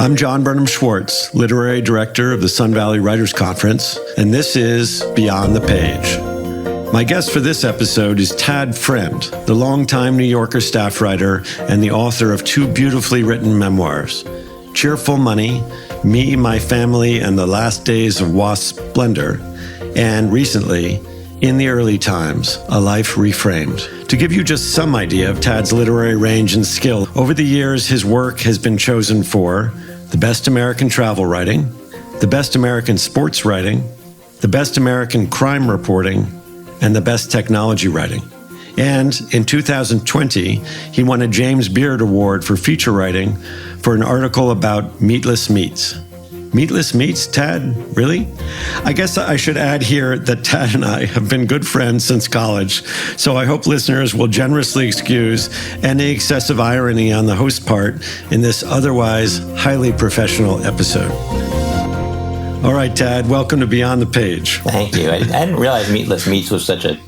I'm John Burnham Schwartz, Literary Director of the Sun Valley Writers Conference, and this is Beyond the Page. My guest for this episode is Tad Friend, the longtime New Yorker staff writer and the author of two beautifully written memoirs, Cheerful Money, Me, My Family, and the Last Days of Wasp Splendor, and recently, In the Early Times, A Life Reframed. To give you just some idea of Tad's literary range and skill, over the years his work has been chosen for the Best American Travel Writing, the Best American Sports Writing, the Best American Crime Reporting, and the Best Technology Writing. And in 2020, he won a James Beard Award for feature writing for an article about meatless meats. Meatless meats, Tad? Really? I guess I should add here that Tad and I have been good friends since college, so I hope listeners will generously excuse any excessive irony on the host part in this otherwise highly professional episode. All right, Tad, welcome to Beyond the Page. Thank you. I didn't realize meatless meats was such a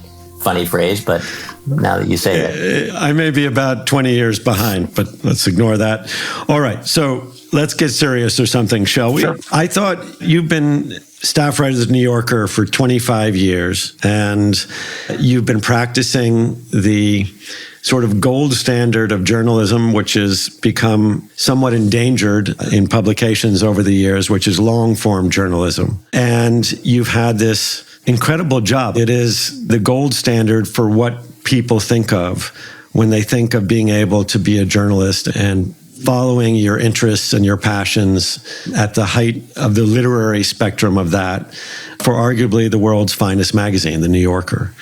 funny phrase, but now that you say it. I may be about 20 years behind, but let's ignore that. All right, so let's get serious or something, shall we? Sure. I thought you've been staff writer at the New Yorker for 25 years, and you've been practicing the sort of gold standard of journalism, which has become somewhat endangered in publications over the years, which is long-form journalism. And you've had this incredible job. It is the gold standard for what people think of when they think of being able to be a journalist and following your interests and your passions at the height of the literary spectrum of that for arguably the world's finest magazine, The New Yorker.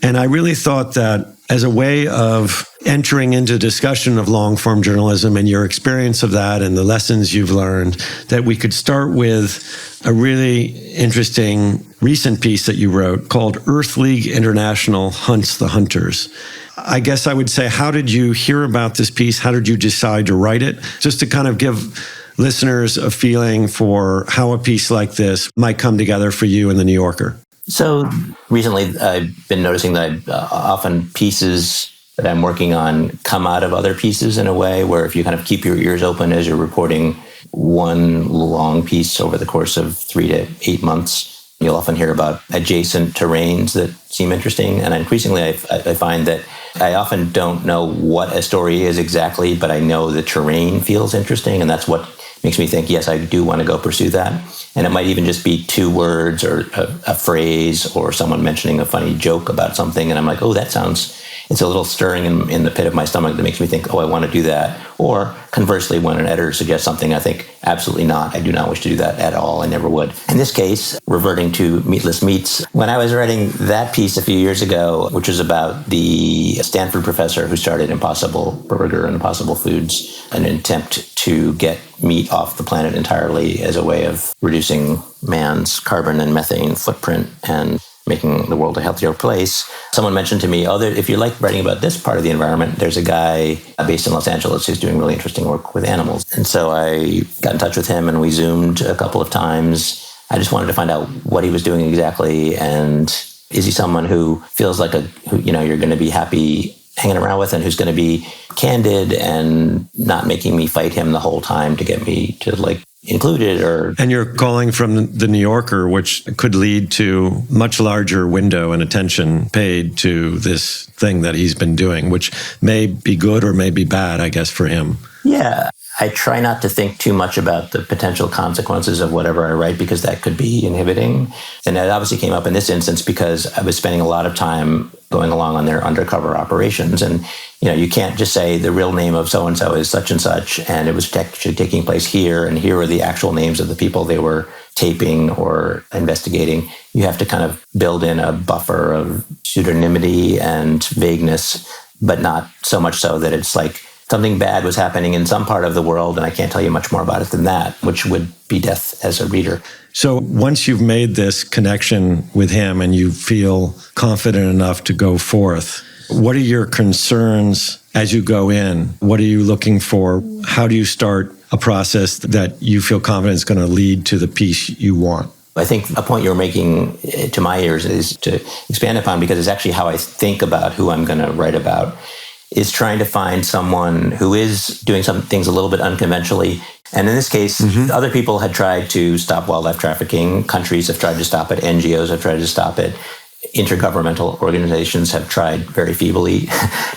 And I really thought that as a way of entering into discussion of long-form journalism and your experience of that and the lessons you've learned, that we could start with a really interesting recent piece that you wrote called Earth League International Hunts the Hunters. I guess I would say, how did you hear about this piece? How did you decide to write it? Just to kind of give listeners a feeling for how a piece like this might come together for you in The New Yorker. So recently I've been noticing that often pieces that I'm working on come out of other pieces in a way where if you kind of keep your ears open as you're reporting one long piece over the course of 3 to 8 months, you'll often hear about adjacent terrains that seem interesting. And increasingly I find that I often don't know what a story is exactly, but I know the terrain feels interesting. And that's what makes me think, yes, I do want to go pursue that. And it might even just be 2 words or a phrase or someone mentioning a funny joke about something. And I'm like, oh, it's a little stirring in the pit of my stomach that makes me think, oh, I want to do that. Or conversely, when an editor suggests something, I think, absolutely not. I do not wish to do that at all. I never would. In this case, reverting to meatless meats, when I was writing that piece a few years ago, which was about the Stanford professor who started Impossible Burger and Impossible Foods, an attempt to get meat off the planet entirely as a way of reducing man's carbon and methane footprint and making the world a healthier place. Someone mentioned to me, if you like writing about this part of the environment, there's a guy based in Los Angeles who's doing really interesting work with animals. And so I got in touch with him and we Zoomed a couple of times. I just wanted to find out what he was doing exactly. And is he someone who feels like you're going to be happy hanging around with and who's going to be candid and not making me fight him the whole time to get me to include it or... And you're calling from The New Yorker, which could lead to much larger window and attention paid to this thing that he's been doing, which may be good or may be bad, I guess, for him. Yeah. I try not to think too much about the potential consequences of whatever I write because that could be inhibiting. And that obviously came up in this instance because I was spending a lot of time going along on their undercover operations. And, you can't just say the real name of so-and-so is such and such, and it was actually taking place here, and here are the actual names of the people they were taping or investigating. You have to kind of build in a buffer of pseudonymity and vagueness, but not so much so that it's like something bad was happening in some part of the world, and I can't tell you much more about it than that, which would be death as a reader. So once you've made this connection with him and you feel confident enough to go forth, what are your concerns as you go in? What are you looking for? How do you start a process that you feel confident is going to lead to the piece you want? I think a point you're making to my ears is to expand upon, because it's actually how I think about who I'm going to write about. is trying to find someone who is doing some things a little bit unconventionally, And in this case, other people had tried to stop wildlife trafficking. Countries have tried to stop it. NGOs have tried to stop it. Intergovernmental organizations have tried very feebly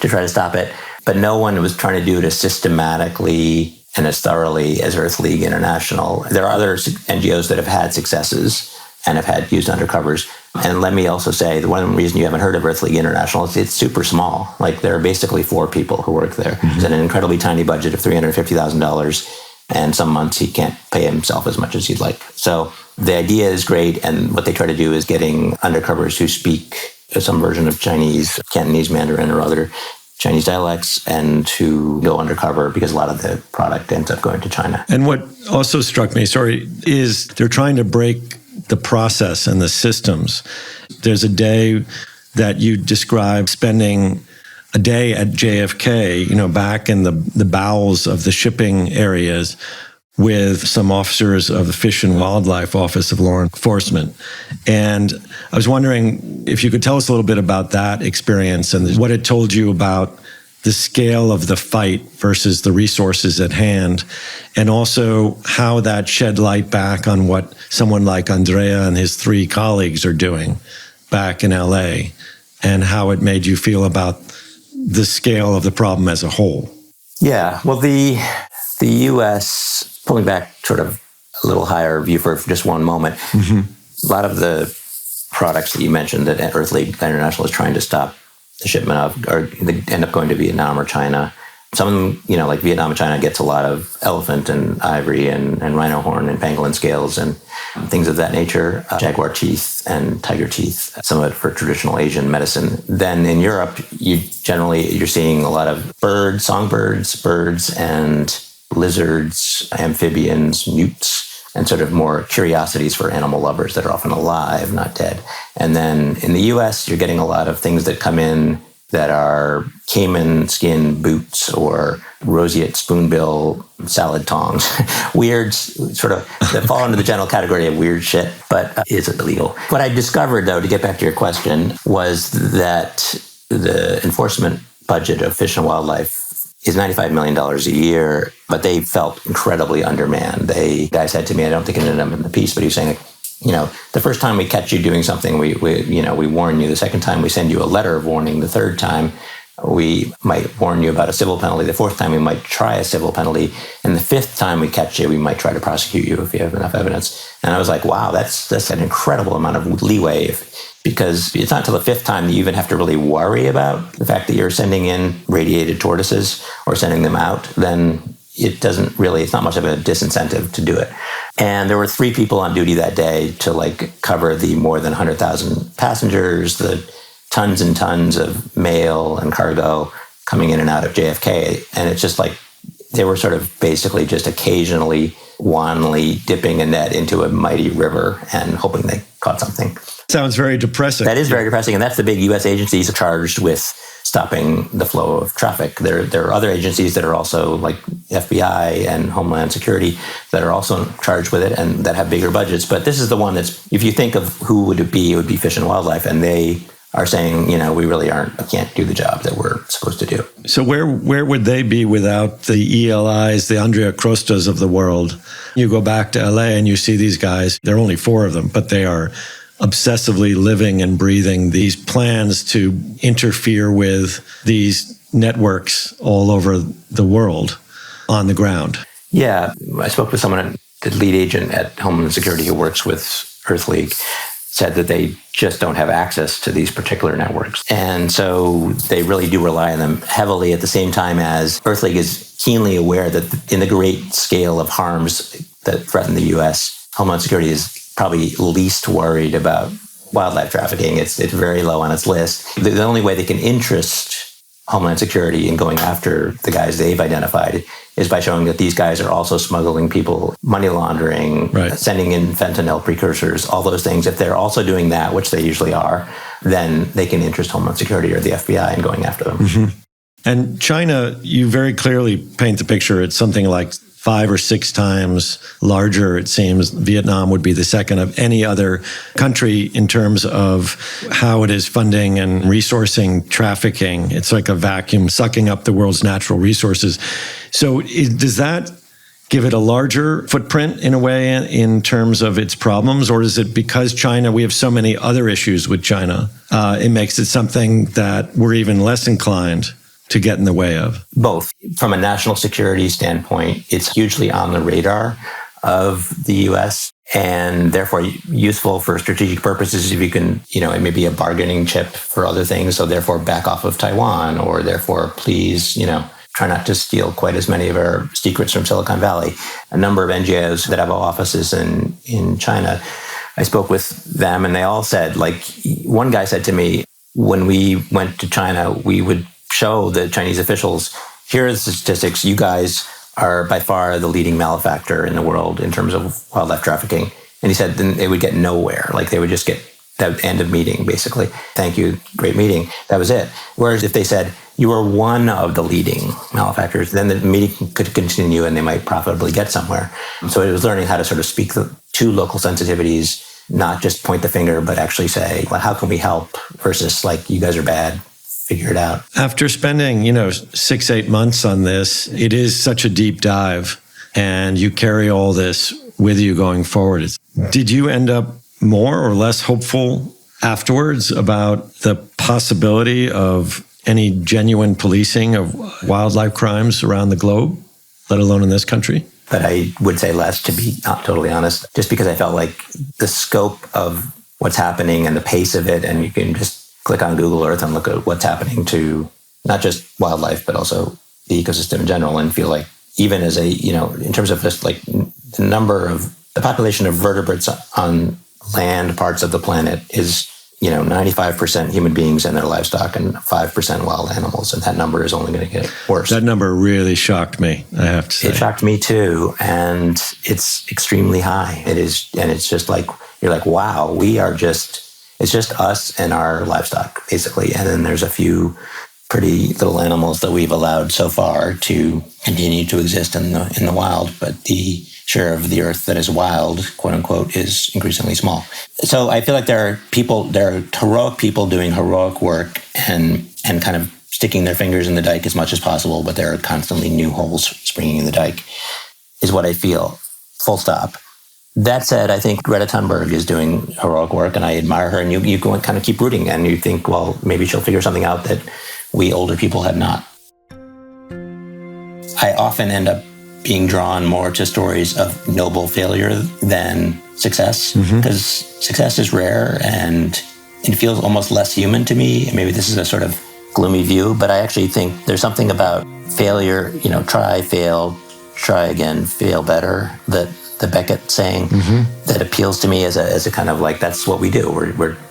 to try to stop it. But no one was trying to do it as systematically and as thoroughly as Earth League International. There are other NGOs that have had successes and have had used undercovers. And let me also say, the one reason you haven't heard of Earth League International is it's super small. Like, there are basically 4 people who work there. It's an incredibly tiny budget of $350,000. And some months he can't pay himself as much as he'd like. So the idea is great. And what they try to do is getting undercovers who speak some version of Chinese, Cantonese, Mandarin, or other Chinese dialects, and who go undercover because a lot of the product ends up going to China. And what also struck me, is they're trying to break the process and the systems. There's a day that you describe spending a day at JFK, back in the bowels of the shipping areas with some officers of the Fish and Wildlife Office of Law Enforcement. And I was wondering if you could tell us a little bit about that experience and what it told you about the scale of the fight versus the resources at hand, and also how that shed light back on what someone like Andrea and his 3 colleagues are doing back in LA, and how it made you feel about the scale of the problem as a whole. Yeah, well, the U.S., pulling back sort of a little higher view for just one moment, a lot of the products that you mentioned that Earth League International is trying to stop the shipment of, or they end up going to Vietnam or China. Some of them, like Vietnam and China, gets a lot of elephant and ivory and rhino horn and pangolin scales and things of that nature, jaguar teeth and tiger teeth, some of it for traditional Asian medicine. Then in Europe, you're seeing a lot of birds, songbirds, birds and lizards, amphibians, newts, and sort of more curiosities for animal lovers that are often alive, not dead. And then in the US, you're getting a lot of things that come in that are caiman skin boots or roseate spoonbill salad tongs. Weird, sort of, that fall into the general category of weird shit, but is illegal. What I discovered, though, to get back to your question, was that the enforcement budget of Fish and Wildlife is $95 million a year, but they felt incredibly undermanned. The guy said to me, I don't think it ended up in the piece, but he was saying, the first time we catch you doing something, we warn you. The second time, we send you a letter of warning. The third time, we might warn you about a civil penalty. The fourth time, we might try a civil penalty. And the fifth time we catch you, we might try to prosecute you if you have enough evidence. And I was like, wow, that's an incredible amount of leeway, because it's not until the fifth time that you even have to really worry about the fact that you're sending in radiated tortoises or sending them out. Then it's not much of a disincentive to do it. And there were 3 people on duty that day to cover the more than 100,000 passengers, the tons and tons of mail and cargo coming in and out of JFK. And it's just they were sort of basically just occasionally, wanly dipping a net into a mighty river and hoping they caught something. Sounds very depressing. That is very depressing. And that's the big U.S. agencies charged with stopping the flow of traffic. There are other agencies that are also like FBI and Homeland Security that are also charged with it and that have bigger budgets. But this is the one that's, if you think of who would it be would be Fish and Wildlife. And they are saying, we really can't do the job that we're supposed to do. So where would they be without the ELIs, the Andrea Crostas of the world? You go back to LA and you see these guys, there are only 4 of them, but they are obsessively living and breathing these plans to interfere with these networks all over the world on the ground. Yeah, I spoke with someone, the lead agent at Homeland Security who works with Earth League, said that they just don't have access to these particular networks. And so they really do rely on them heavily, at the same time as Earth League is keenly aware that in the great scale of harms that threaten the U.S., Homeland Security is probably least worried about wildlife trafficking. It's very low on its list. The only way they can interest Homeland Security in going after the guys they've identified is by showing that these guys are also smuggling people, money laundering, sending in fentanyl precursors, all those things. If they're also doing that, which they usually are, then they can interest Homeland Security or the FBI in going after them. Mm-hmm. And China, you very clearly paint the picture. It's something like 5 or 6 times larger, it seems. Vietnam would be the second of any other country in terms of how it is funding and resourcing trafficking. It's like a vacuum sucking up the world's natural resources. So does that give it a larger footprint in a way in terms of its problems? Or is it because China, we have so many other issues with China, it makes it something that we're even less inclined to get in the way of? Both. From a national security standpoint, it's hugely on the radar of the U.S. and therefore useful for strategic purposes if you can, it may be a bargaining chip for other things. So therefore back off of Taiwan, or therefore please, try not to steal quite as many of our secrets from Silicon Valley. A number of NGOs that have offices in China, I spoke with them and they all said, one guy said to me, when we went to China, we would show the Chinese officials, here are the statistics. You guys are by far the leading malefactor in the world in terms of wildlife trafficking. And he said then they would get nowhere. They would just get that end of meeting, basically. Thank you, great meeting. That was it. Whereas if they said, you are one of the leading malefactors, then the meeting could continue and they might profitably get somewhere. So it was learning how to sort of speak to local sensitivities, not just point the finger, but actually say, how can we help versus you guys are bad. Figure it out. After spending, 6-8 months on this, it is such a deep dive, and you carry all this with you going forward. Did you end up more or less hopeful afterwards about the possibility of any genuine policing of wildlife crimes around the globe, let alone in this country? But I would say less, to be totally honest, just because I felt like the scope of what's happening and the pace of it, and you can just click on Google Earth and look at what's happening to not just wildlife, but also the ecosystem in general, and feel like even as in terms of just the population of vertebrates on land parts of the planet is, 95% human beings and their livestock and 5% wild animals. And that number is only going to get worse. That number really shocked me, I have to say. It shocked me too. And it's extremely high. It is. And it's just you're like, wow, it's just us and our livestock, basically. And then there's a few pretty little animals that we've allowed so far to continue to exist in the wild. But the share of the earth that is wild, quote unquote, is increasingly small. So I feel like there are heroic people doing heroic work and kind of sticking their fingers in the dike as much as possible, but there are constantly new holes springing in the dike, is what I feel. Full stop. That said, I think Greta Thunberg is doing heroic work, and I admire her. And you go and kind of keep rooting, and you think, well, maybe she'll figure something out that we older people have not. I often end up being drawn more to stories of noble failure than success, because success is rare and it feels almost less human to me. Maybe this is a sort of gloomy view, but I actually think there's something about failure, try, fail, try again, fail better, that the Beckett saying that appeals to me as a kind of that's what we do.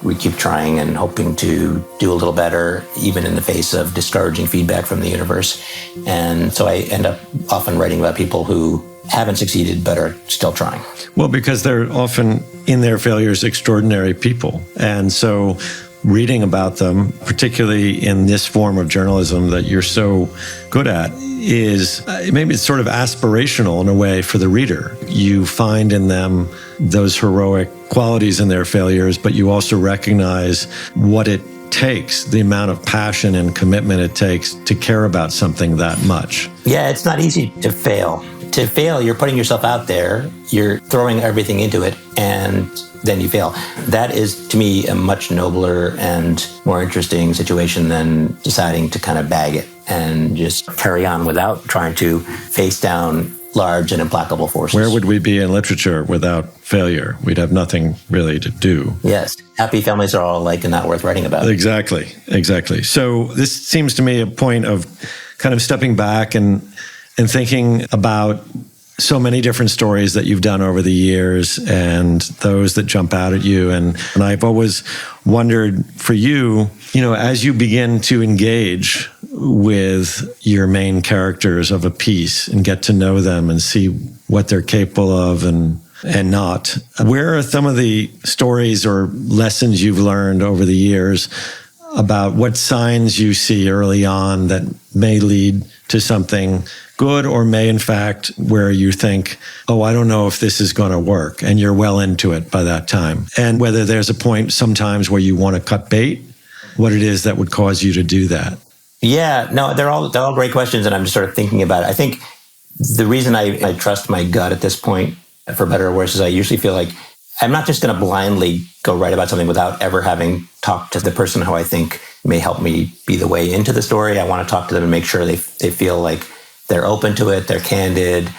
We keep trying and hoping to do a little better, even in the face of discouraging feedback from the universe. And so I end up often writing about people who haven't succeeded but are still trying. Well, because they're often in their failures extraordinary people. And so reading about them, particularly in this form of journalism that you're so good at, is maybe it's sort of aspirational in a way for the reader. You find in them those heroic qualities in their failures, but you also recognize what it takes, the amount of passion and commitment it takes to care about something that much. Yeah, it's not easy to fail. To fail, you're putting yourself out there, you're throwing everything into it, and then you fail. That is, to me, a much nobler and more interesting situation than deciding to kind of bag it and just carry on without trying to face down large and implacable forces. Where would we be in literature without failure? We'd have nothing really to do. Yes. Happy families are all alike and not worth writing about. Exactly. So this seems to me a point of kind of stepping back and thinking about so many different stories that you've done over the years and those that jump out at you. And I've always wondered for you, as you begin to engage with your main characters of a piece and get to know them and see what they're capable of and not, where are some of the stories or lessons you've learned over the years about what signs you see early on that may lead to something good, or may in fact where you think, oh, I don't know if this is going to work, and you're well into it by that time, and whether there's a point sometimes where you want to cut bait, what it is that would cause you to do that? Yeah, no, they're all great questions, and I'm just sort of thinking about it. I think the reason I trust my gut at this point, for better or worse, is I usually feel like I'm not just going to blindly go write about something without ever having talked to the person who I think may help me be the way into the story. I want to talk to them and make sure they feel like they're open to it, they're candid,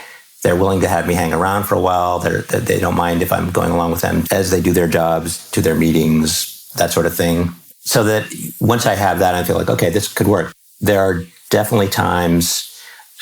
they're willing to have me hang around for a while, they don't mind if I'm going along with them as they do their jobs, to their meetings, that sort of thing. So that once I have that, I feel like, okay, this could work. There are definitely times,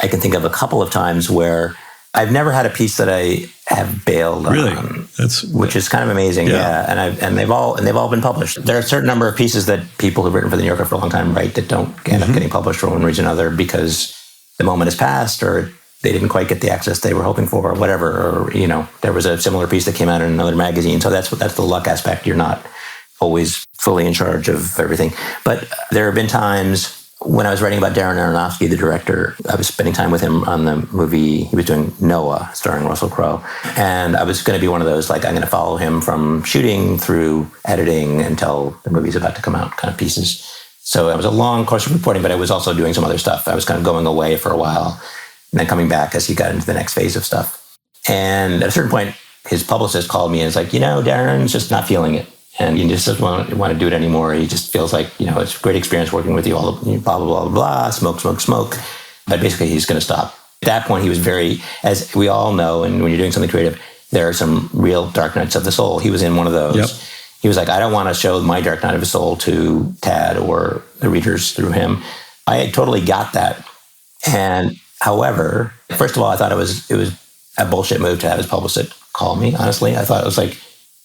I can think of a couple of times where I've never had a piece that I have bailed on, which is kind of amazing. Yeah. And they've all been published. There are a certain number of pieces that people who've written for the New Yorker for a long time write that don't end up getting published for one reason or another because the moment has passed or they didn't quite get the access they were hoping for or whatever. Or, there was a similar piece that came out in another magazine. So that's the luck aspect. You're not always fully in charge of everything. But there have been times when I was writing about Darren Aronofsky, the director, I was spending time with him on the movie, he was doing Noah, starring Russell Crowe. And I was going to be one of those, like, I'm going to follow him from shooting through editing until the movie's about to come out kind of pieces. So it was a long course of reporting, but I was also doing some other stuff. I was kind of going away for a while and then coming back as he got into the next phase of stuff. And at a certain point, his publicist called me and was like, Darren's just not feeling it. And he just doesn't want to do it anymore. He just feels like, it's a great experience working with you, all the blah, blah, blah, blah, smoke. But basically, he's going to stop. At that point, he was very, as we all know, and when you're doing something creative, there are some real dark nights of the soul. He was in one of those. Yep. He was like, I don't want to show my dark night of the soul to Tad or the readers through him. I totally got that. And however, first of all, I thought it was a bullshit move to have his publicist call me, honestly. I thought it was like,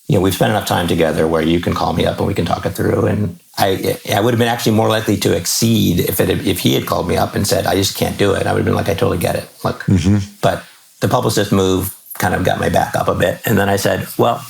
we've spent enough time together where you can call me up and we can talk it through. And I would have been actually more likely to exceed if he had called me up and said, I just can't do it. I would have been like, I totally get it. Look, But the publicist move kind of got my back up a bit. And then I said, well,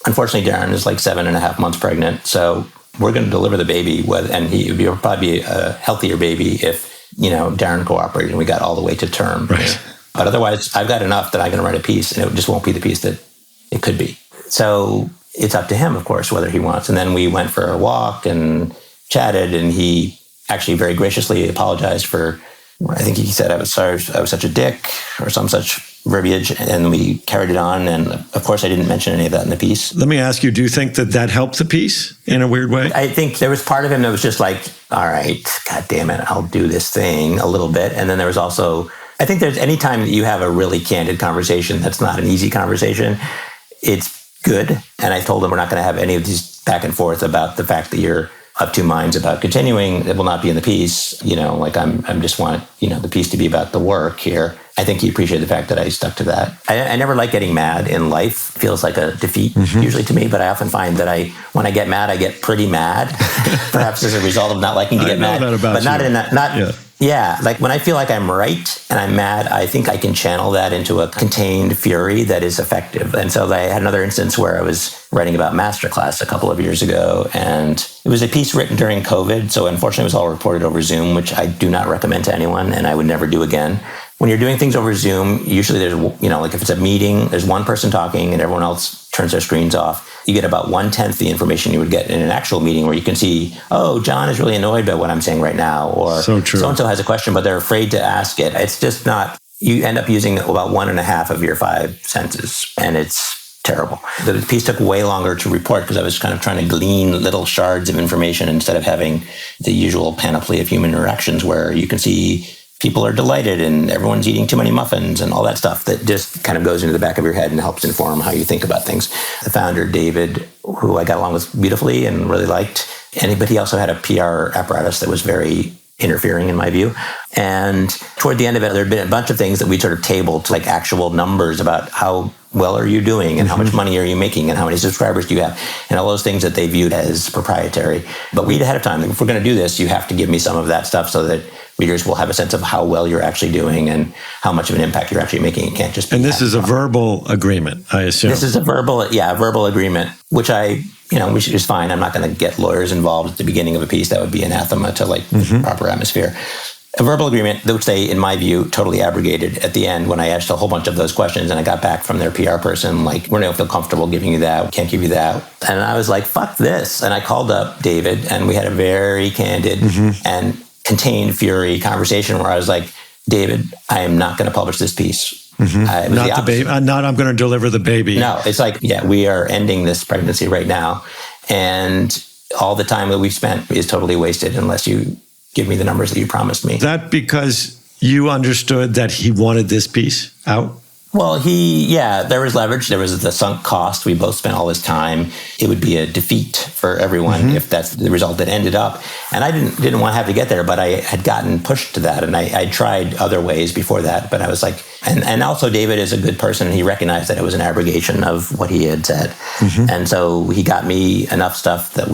unfortunately, Darren is like 7.5 months pregnant. So we're going to deliver the baby. And it would probably be a healthier baby if, Darren cooperated and we got all the way to term. Right. But otherwise, I've got enough that I can write a piece and it just won't be the piece that it could be. So it's up to him, of course, whether he wants. And then we went for a walk and chatted, and he actually very graciously apologized for, I think he said, I was sorry I was such a dick or some such verbiage, and we carried it on. And of course, I didn't mention any of that in the piece. Let me ask you, do you think that helped the piece in a weird way? I think there was part of him that was just like, all right, God damn it, I'll do this thing a little bit. And then there was also, I think there's any time that you have a really candid conversation that's not an easy conversation, it's good. And I told him we're not going to have any of these back and forth about the fact that you're of two minds about continuing. It will not be in the piece. I'm just want, the piece to be about the work here. I think he appreciated the fact that I stuck to that. I never like getting mad in life. It feels like a defeat usually to me, but I often find that when I get mad, I get pretty mad, perhaps as a result of not liking to get mad. But not in that, Yeah, like when I feel like I'm right and I'm mad, I think I can channel that into a contained fury that is effective. And so I had another instance where I was writing about Masterclass a couple of years ago, and it was a piece written during COVID. So unfortunately, it was all reported over Zoom, which I do not recommend to anyone, and I would never do again. When you're doing things over Zoom, usually there's, like if it's a meeting, there's one person talking and everyone else turns their screens off. You get about 1/10 the information you would get in an actual meeting where you can see, oh, John is really annoyed by what I'm saying right now, or so-and-so has a question, but they're afraid to ask it. It's just not, you end up using about 1.5 of your 5 senses, and it's terrible. The piece took way longer to report because I was kind of trying to glean little shards of information instead of having the usual panoply of human interactions where you can see people are delighted and everyone's eating too many muffins and all that stuff that just kind of goes into the back of your head and helps inform how you think about things. The founder, David, who I got along with beautifully and really liked, but he also had a PR apparatus that was very interfering in my view. And toward the end of it, there had been a bunch of things that we sort of tabled, like actual numbers about how well are you doing and how much money are you making and how many subscribers do you have and all those things that they viewed as proprietary. But we ahead of time, if we're going to do this, you have to give me some of that stuff so that readers will have a sense of how well you're actually doing and how much of an impact you're actually making. It can't just be. And this is a verbal agreement, I assume. This is a verbal agreement, which which is fine. I'm not going to get lawyers involved at the beginning of a piece. That would be anathema to the proper atmosphere. A verbal agreement, which they, in my view, totally abrogated at the end when I asked a whole bunch of those questions and I got back from their PR person, like, we don't feel comfortable giving you that. We can't give you that. And I was like, fuck this. And I called up David and we had a very candid and contained fury conversation where I was like, David, I am not going to publish this piece. Mm-hmm. Not the baby. Not I'm going to deliver the baby. No, it's like, yeah, we are ending this pregnancy right now. And all the time that we've spent is totally wasted unless you give me the numbers that you promised me. Is that because you understood that he wanted this piece out? Well, there was leverage. There was the sunk cost. We both spent all this time. It would be a defeat for everyone if that's the result that ended up. And I didn't want to have to get there, but I had gotten pushed to that. And I tried other ways before that. But I was like, and also David is a good person. He recognized that it was an abrogation of what he had said. Mm-hmm. And so he got me enough stuff that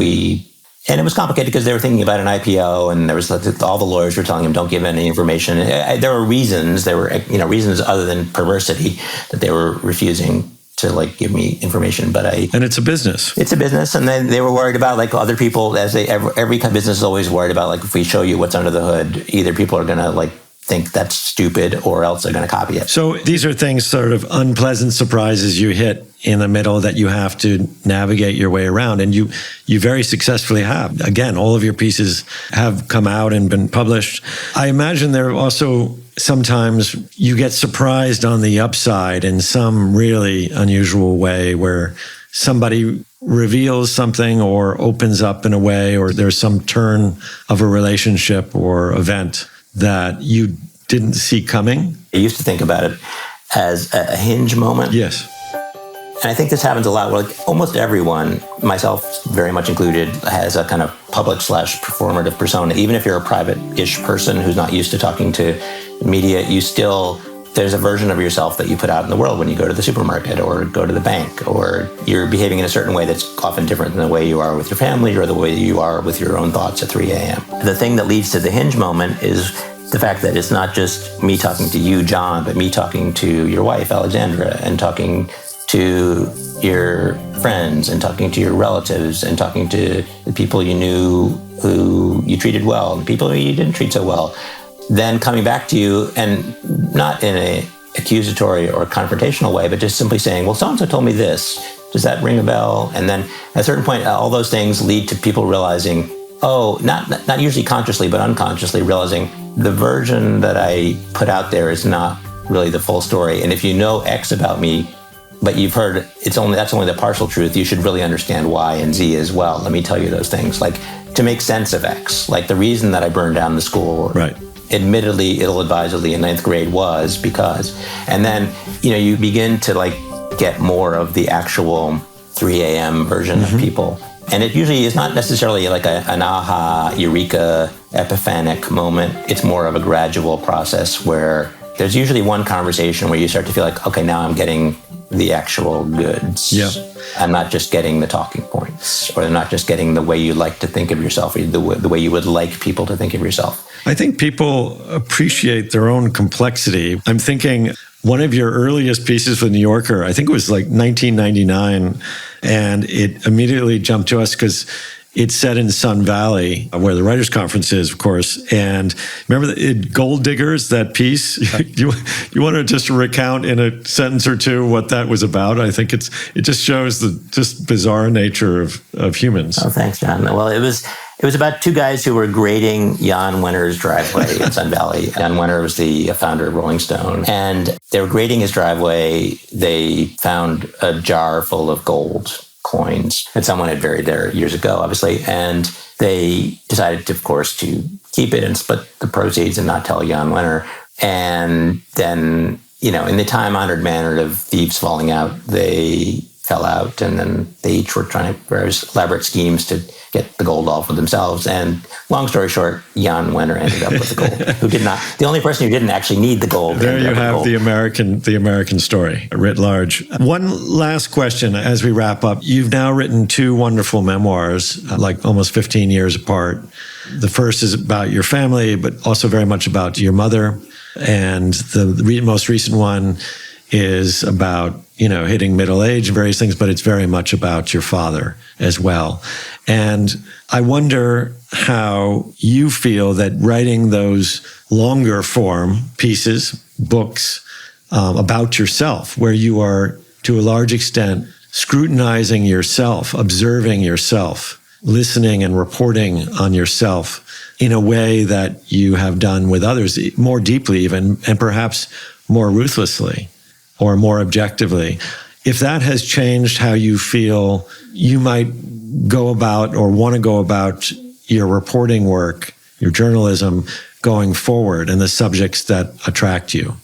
and it was complicated because they were thinking about an IPO, and there was all the lawyers were telling him, don't give any information. There were reasons reasons other than perversity that they were refusing to give me information. And it's a business. It's a business. And then they were worried about other people, as every business is always worried about, if we show you what's under the hood, either people are going to think that's stupid or else they're going to copy it. So these are things, sort of unpleasant surprises you hit in the middle that you have to navigate your way around. And you very successfully have. Again, all of your pieces have come out and been published. I imagine there are also sometimes you get surprised on the upside in some really unusual way where somebody reveals something or opens up in a way, or there's some turn of a relationship or event that you didn't see coming. I used to think about it as a hinge moment. Yes. And I think this happens a lot where almost everyone, myself very much included, has a kind of public/performative persona. Even if you're a private-ish person who's not used to talking to media, there's a version of yourself that you put out in the world when you go to the supermarket or go to the bank, or you're behaving in a certain way that's often different than the way you are with your family or the way you are with your own thoughts at 3 a.m. The thing that leads to the hinge moment is the fact that it's not just me talking to you, John, but me talking to your wife, Alexandra, and talking to your friends and talking to your relatives and talking to the people you knew who you treated well and the people who you didn't treat so well. Then coming back to you, and not in an accusatory or confrontational way, but just simply saying, well, so-and-so told me this. Does that ring a bell? And then at a certain point, all those things lead to people realizing, not usually consciously, but unconsciously realizing the version that I put out there is not really the full story. And if you know X about me, but you've heard that's only the partial truth, you should really understand Y and Z as well. Let me tell you those things. To make sense of X. The reason that I burned down the school, right, admittedly, ill-advisedly in 9th grade was because, and then, you begin to get more of the actual 3 a.m. version of people. And it usually is not necessarily an aha, eureka, epiphanic moment. It's more of a gradual process where there's usually one conversation where you start to feel okay, now I'm getting the actual goods. Yeah. I'm not just getting the talking points, or I'm not just getting the way you like to think of yourself, or the way you would like people to think of yourself. I think people appreciate their own complexity. I'm thinking one of your earliest pieces for The New Yorker, I think it was 1999, and it immediately jumped to us because it's set in Sun Valley, where the Writers' Conference is, of course. And remember Gold Diggers, that piece? You want to just recount in a sentence or two what that was about? I think it just shows the just bizarre nature of humans. Oh, thanks, John. Well, it was about two guys who were grading Jan Wenner's driveway in Sun Valley. Jan Wenner was the founder of Rolling Stone. And they were grading his driveway. They found a jar full of gold coins that someone had buried there years ago, obviously. And they decided, of course, to keep it and split the proceeds and not tell Jan Wenner. And then, in the time-honored manner of thieves falling out, they fell out, and then they each were trying various elaborate schemes to get the gold all for themselves. And long story short, Jan Wenner ended up with the gold. The only person who didn't actually need the gold. There you have the American story writ large. One last question as we wrap up. You've now written 2 wonderful memoirs, almost 15 years apart. The first is about your family, but also very much about your mother. And the most recent one is about, hitting middle age and various things, but it's very much about your father as well. And I wonder how you feel that writing those longer form pieces, books, about yourself, where you are, to a large extent, scrutinizing yourself, observing yourself, listening and reporting on yourself, in a way that you have done with others, more deeply even, and perhaps more ruthlessly or more objectively. If that has changed how you feel you might go about or want to go about your reporting work, your journalism going forward, and the subjects that attract you?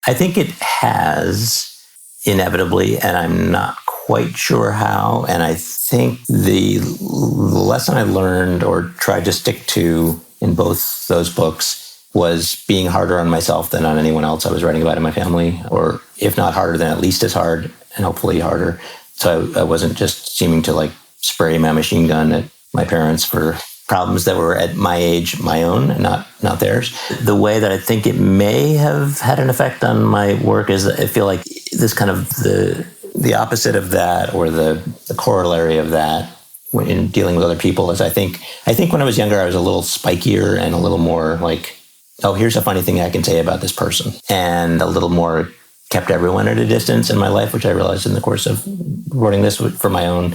I think it has, inevitably, and I'm not quite sure how. And I think the lesson I learned or tried to stick to in both those books was being harder on myself than on anyone else I was writing about in my family, or if not harder, then at least as hard and hopefully harder. So I wasn't just seeming to like spray my machine gun at my parents for problems that were at my age, my own, and not theirs. The way that I think it may have had an effect on my work is I feel like this kind of the opposite of that, or the corollary of that in dealing with other people is I think when I was younger, I was a little spikier and a little more like, oh, here's a funny thing I can say about this person, and a little more kept everyone at a distance in my life, which I realized in the course of reporting this for my own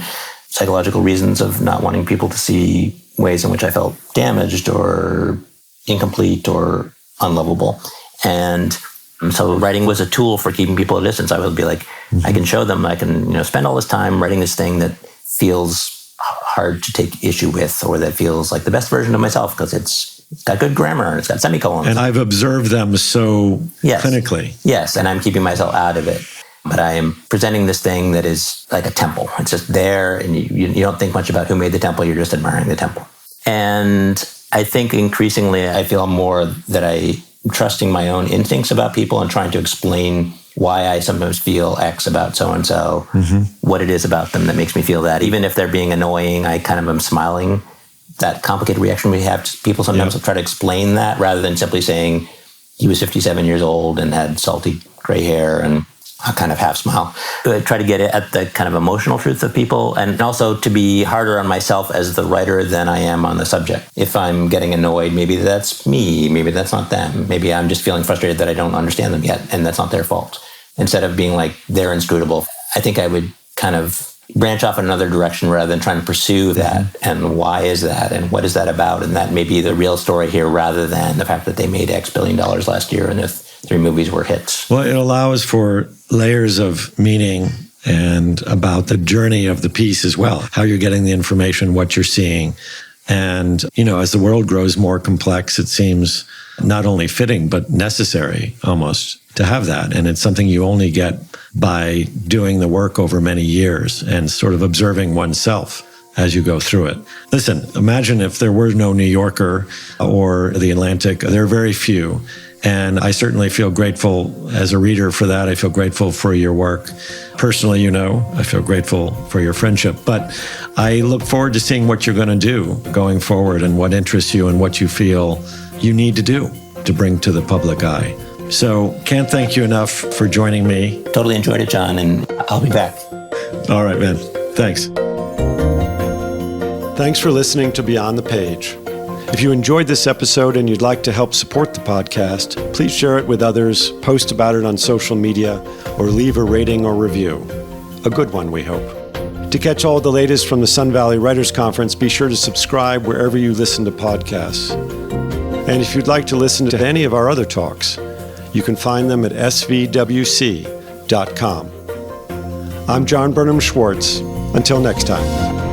psychological reasons of not wanting people to see ways in which I felt damaged or incomplete or unlovable. And so writing was a tool for keeping people at a distance. I would be like, I can show them, I can spend all this time writing this thing that feels hard to take issue with, or that feels like the best version of myself because it's got good grammar and it's got semicolons. And I've observed them so clinically. Yes, and I'm keeping myself out of it. But I am presenting this thing that is like a temple. It's just there, and you don't think much about who made the temple. You're just admiring the temple. And I think increasingly I feel more that I'm trusting my own instincts about people and trying to explain why I sometimes feel X about so-and-so, what it is about them that makes me feel that. Even if they're being annoying, I kind of am smiling. That complicated reaction we have to people sometimes will try to explain that rather than simply saying he was 57 years old and had salty gray hair and a kind of half smile. I try to get at the kind of emotional truth of people, and also to be harder on myself as the writer than I am on the subject. If I'm getting annoyed, maybe that's me, maybe that's not them. Maybe I'm just feeling frustrated that I don't understand them yet, and that's not their fault. Instead of being like, they're inscrutable, I think I would kind of branch off in another direction rather than trying to pursue that. And why is that? And what is that about? And that may be the real story here rather than the fact that they made X billion dollars last year and the 3 movies were hits. Well, it allows for layers of meaning and about the journey of the piece as well, how you're getting the information, what you're seeing. And, as the world grows more complex, it seems not only fitting, but necessary almost to have that. And it's something you only get by doing the work over many years and sort of observing oneself as you go through it. Listen, imagine if there were no New Yorker or The Atlantic. There are very few. And I certainly feel grateful as a reader for that. I feel grateful for your work. Personally, I feel grateful for your friendship. But I look forward to seeing what you're going to do going forward and what interests you and what you feel you need to do to bring to the public eye. So can't thank you enough for joining me. Totally enjoyed it, John, and I'll be back. All right, man. Thanks. Thanks for listening to Beyond the Page. If you enjoyed this episode and you'd like to help support the podcast, please share it with others, post about it on social media, or leave a rating or review. A good one, we hope. To catch all the latest from the Sun Valley Writers Conference, be sure to subscribe wherever you listen to podcasts. And if you'd like to listen to any of our other talks, you can find them at SVWC.com. I'm John Burnham Schwartz. Until next time.